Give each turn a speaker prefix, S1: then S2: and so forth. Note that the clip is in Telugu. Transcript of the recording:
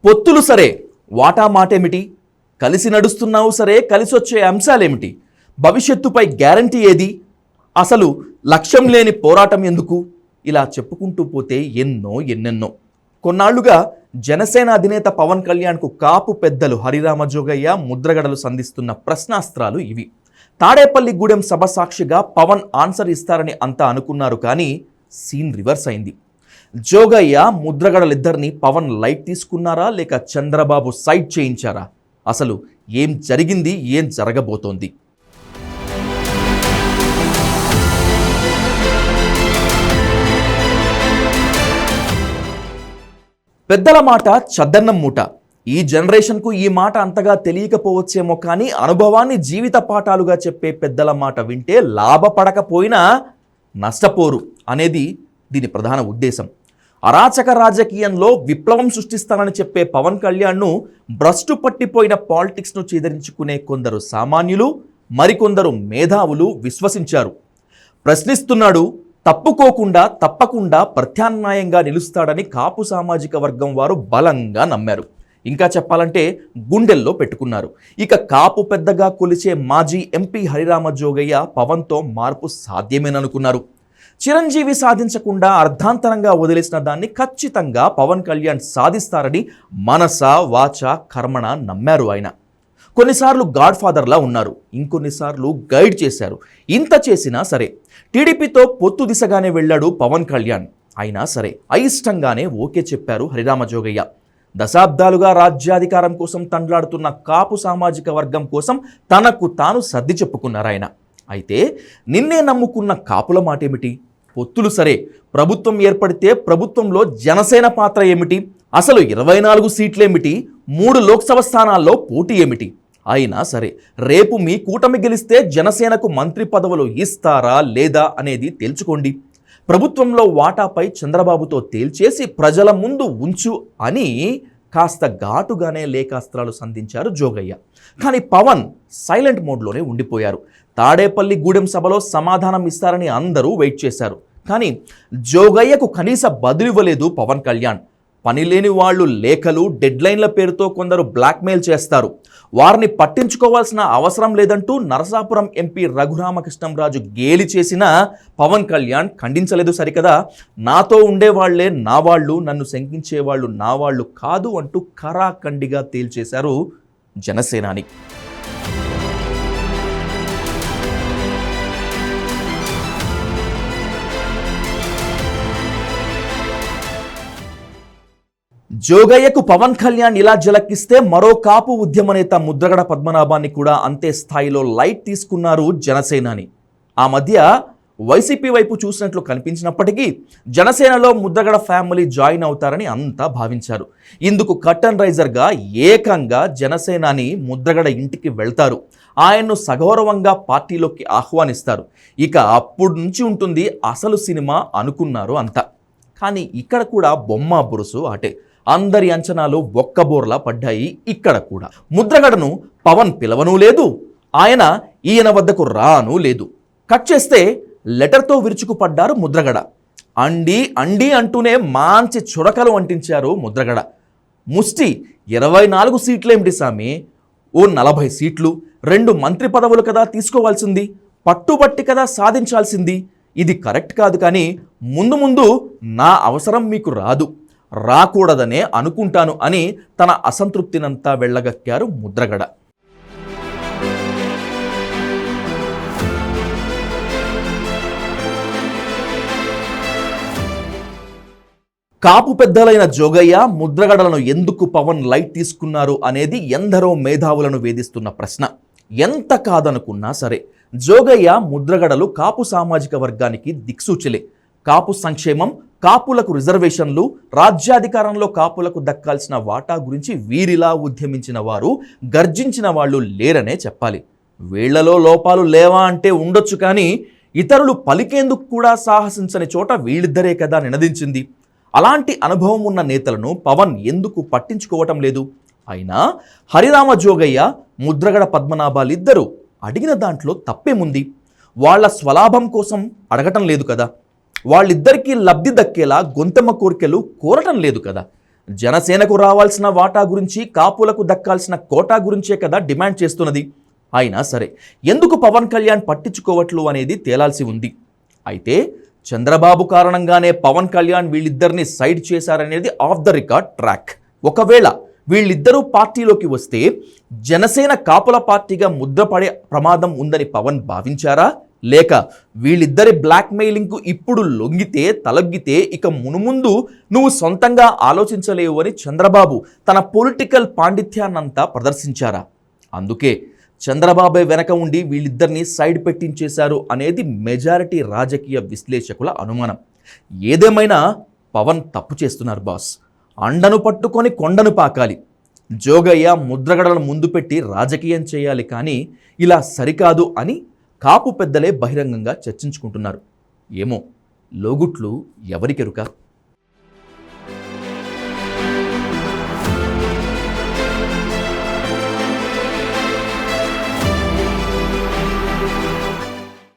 S1: పొత్తులు సరే, వాటా మాటేమిటి? కలిసి నడుస్తున్నావు సరే, కలిసొచ్చే అంశాలేమిటి? భవిష్యత్తుపై గ్యారంటీ ఏది? అసలు లక్ష్యం లేని పోరాటం ఎందుకు? ఇలా చెప్పుకుంటూ పోతే ఎన్నెన్నో. కొన్నాళ్లుగా జనసేన అధినేత పవన్ కళ్యాణ్కు కాపు పెద్దలు హరిరామ జోగయ్య, ముద్రగడలు సంధిస్తున్న ప్రశ్నాస్త్రాలు ఇవి. తాడేపల్లిగూడెం సభ సాక్షిగా పవన్ ఆన్సర్ ఇస్తారని అంతా అనుకున్నారు, కానీ సీన్ రివర్స్ అయింది. జోగయ్య, ముద్రగడలిద్దరిని పవన్ లైట్ తీసుకున్నారా లేక చంద్రబాబు సైడ్ చేయించారా? అసలు ఏం జరిగింది, ఏం జరగబోతోంది? పెద్దల మాట చద్దన్నం మూట. ఈ జనరేషన్కు ఈ మాట అంతగా తెలియకపోవచ్చేమో, కానీ అనుభవాన్ని జీవిత పాఠాలుగా చెప్పే పెద్దల మాట వింటే లాభపడకపోయినా నష్టపోరు అనేది దీని ప్రధాన ఉద్దేశం. అరాచక రాజకీయంలో విప్లవం సృష్టిస్తానని చెప్పే పవన్ కళ్యాణ్ను భ్రష్టు పట్టిపోయిన పాలిటిక్స్ను చీదరించుకునే కొందరు సామాన్యులు, మరికొందరు మేధావులు విశ్వసించారు. ప్రశ్నిస్తున్నాడు, తప్పకుండా ప్రత్యామ్నాయంగా నిలుస్తాడని కాపు సామాజిక వర్గం వారు బలంగా నమ్మారు. ఇంకా చెప్పాలంటే గుండెల్లో పెట్టుకున్నారు. ఇక కాపు పెద్దగా కొలిచే మాజీ ఎంపీ హరిరామ జోగయ్య పవన్తో మార్పు సాధ్యమేననుకున్నారు. చిరంజీవి సాధించకుండా అర్ధాంతరంగా వదిలేసిన దాన్ని ఖచ్చితంగా పవన్ కళ్యాణ్ సాధిస్తారని మనస వాచ కర్మణ నమ్మారు. ఆయన కొన్నిసార్లు గాడ్ ఫాదర్లా ఉన్నారు, ఇంకొన్నిసార్లు గైడ్ చేశారు. ఇంత చేసినా సరే టీడీపీతో పొత్తు దిశగానే వెళ్ళాడు పవన్ కళ్యాణ్. అయినా సరే అయిష్టంగానే ఓకే చెప్పారు హరిరామ జోగయ్య. దశాబ్దాలుగా రాజ్యాధికారం కోసం తండ్లాడుతున్న కాపు సామాజిక వర్గం కోసం తనకు తాను సర్ది చెప్పుకున్నారు ఆయన. అయితే నిన్నే నమ్ముకున్న కాపుల మాటేమిటి? పొత్తులు సరే, ప్రభుత్వం ఏర్పడితే ప్రభుత్వంలో జనసేన పాత్ర ఏమిటి? అసలు 24 సీట్లేమిటి? 3 లోక్సభ స్థానాల్లో పోటీ ఏమిటి? అయినా సరే రేపు మీ కూటమి గెలిస్తే జనసేనకు మంత్రి పదవులు ఇస్తారా లేదా అనేది తేల్చుకోండి. ప్రభుత్వంలో వాటాపై చంద్రబాబుతో తేల్చేసి ప్రజల ముందు ఉంచు అని కాస్త ఘాటుగానే లేఖాస్త్రాలు సంధించారు జోగయ్య. కానీ పవన్ సైలెంట్ మోడ్లోనే ఉండిపోయారు. తాడేపల్లిగూడెం సభలో సమాధానం ఇస్తారని అందరూ వెయిట్ చేశారు. కానీ జోగయ్యకు కనీస బదులివ్వలేదు పవన్ కళ్యాణ్. పనిలేని వాళ్ళు లేఖలు, డెడ్లైన్ల పేరుతో కొందరు బ్లాక్మెయిల్ చేస్తారు. వారిని పట్టించుకోవాల్సిన అవసరం లేదంటూ నరసాపురం ఎంపీ రఘురామకృష్ణంరాజు గేలి చేసిన పవన్ కళ్యాణ్ ఖండించలేదు సరికదా. నాతో ఉండేవాళ్లే నా వాళ్ళు, నన్ను శంకించేవాళ్ళు నా వాళ్ళు కాదు అంటూ ఖరాఖండిగా తేల్చేశారు జనసేనాని. జోగయ్యకు పవన్ కళ్యాణ్ ఇలా జలక్కిస్తే మరో కాపు ఉద్యమ నేత ముద్రగడ పద్మనాభాన్ని కూడా అంతే స్థాయిలో లైట్ తీసుకున్నారు జనసేనాని. ఆ మధ్య వైసీపీ వైపు చూసినట్లు కనిపించినప్పటికీ జనసేనలో ముద్రగడ ఫ్యామిలీ జాయిన్ అవుతారని అంతా భావించారు. ఇందుకు కర్టన్ రైజర్గా ఏకంగా జనసేనాని ముద్రగడ ఇంటికి వెళ్తారు. ఆయన్ను సగౌరవంగా పార్టీలోకి ఆహ్వానిస్తారు. ఇక అప్పుడు నుంచి ఉంటుంది అసలు సినిమా అనుకున్నారు అంతా. కానీ ఇక్కడ కూడా బొమ్మ బురుసు ఆటే. అందరి అంచనాలు ఒక్కబోర్లా పడ్డాయి. ఇక్కడ కూడా ముద్రగడను పవన్ పిలవనూ లేదు, ఆయన ఈయన వద్దకు రానూ లేదు. కట్ చేస్తే లెటర్తో విరుచుకుపడ్డారు ముద్రగడ. అండి అంటూనే మంచి చురకలు అంటించారు ముద్రగడ. ముష్టి 24 సీట్లేమిటి సామి, ఓ 40 సీట్లు, 2 మంత్రి పదవులు కదా తీసుకోవాల్సింది, పట్టుబట్టి కదా సాధించాల్సింది. ఇది కరెక్ట్ కాదు, కానీ ముందు నా అవసరం మీకు రాకూడదనే అనుకుంటాను అని తన అసంతృప్తినంతా వెళ్ళగక్కారు ముద్రగడ. కాపు పెద్దలైన జోగయ్య, ముద్రగడలను ఎందుకు పవన్ లైట్ తీసుకున్నారు అనేది ఎందరో మేధావులను వేధిస్తున్న ప్రశ్న. ఎంత కాదనుకున్నా సరే జోగయ్య, ముద్రగడలు కాపు సామాజిక వర్గానికి దిక్సూచిలే. కాపు సంక్షేమం, కాపులకు రిజర్వేషన్లు, రాజ్యాధికారంలో కాపులకు దక్కాల్సిన వాటా గురించి వీరిలా ఉద్యమించిన వారు, గర్జించిన వాళ్ళు లేరనే చెప్పాలి. వీళ్లలో లోపాలు లేవా అంటే ఉండొచ్చు, కానీ ఇతరులు పలికేందుకు కూడా సాహసించని చోట వీళ్ళిద్దరే కదా నినదించింది. అలాంటి అనుభవం ఉన్న నేతలను పవన్ ఎందుకు పట్టించుకోవటం లేదు? అయినా హరిరామ జోగయ్య, ముద్రగడ పద్మనాభాలిద్దరూ అడిగిన దాంట్లో తప్పేముంది? వాళ్ళ స్వలాభం కోసం అడగటం లేదు కదా. వాళ్ళిద్దరికీ లబ్ధి దక్కేలా గొంతెమ్మ కోరికలు కోరటం లేదు కదా. జనసేనకు రావాల్సిన వాటా గురించి, కాపులకు దక్కాల్సిన కోటా గురించే కదా డిమాండ్ చేస్తున్నది. అయినా సరే ఎందుకు పవన్ కళ్యాణ్ పట్టించుకోవట్లు అనేది తేలాల్సి ఉంది. అయితే చంద్రబాబు కారణంగానే పవన్ కళ్యాణ్ వీళ్ళిద్దరిని సైడ్ చేశారనేది ఆఫ్ ద రికార్డ్ ట్రాక్. ఒకవేళ వీళ్ళిద్దరూ పార్టీలోకి వస్తే జనసేన కాపుల పార్టీగా ముద్రపడే ప్రమాదం ఉందని పవన్ భావించారా, లేక వీళ్ళిద్దరి బ్లాక్మెయిలింగ్కు ఇప్పుడు లొంగితే తలగ్గితే ఇక మునుముందు నువ్వు సొంతంగా ఆలోచించలేవు అని చంద్రబాబు తన పొలిటికల్ పాండిత్యాన్నంతా ప్రదర్శించారా? అందుకే చంద్రబాబు వెనక ఉండి వీళ్ళిద్దరిని సైడ్ పెట్టించేశారు అనేది మెజారిటీ రాజకీయ విశ్లేషకుల అనుమానం. ఏదేమైనా పవన్ తప్పు చేస్తున్నారు బాస్. అండను పట్టుకొని కొండను పాకాలి. జోగయ్య ముద్రగడలను ముందు పెట్టి రాజకీయం చేయాలి, కానీ ఇలా సరికాదు అని కాపు పెద్దలే బహిరంగంగా చర్చించుకుంటున్నారు. ఏమో లోగుట్లు ఎవరికెరుక.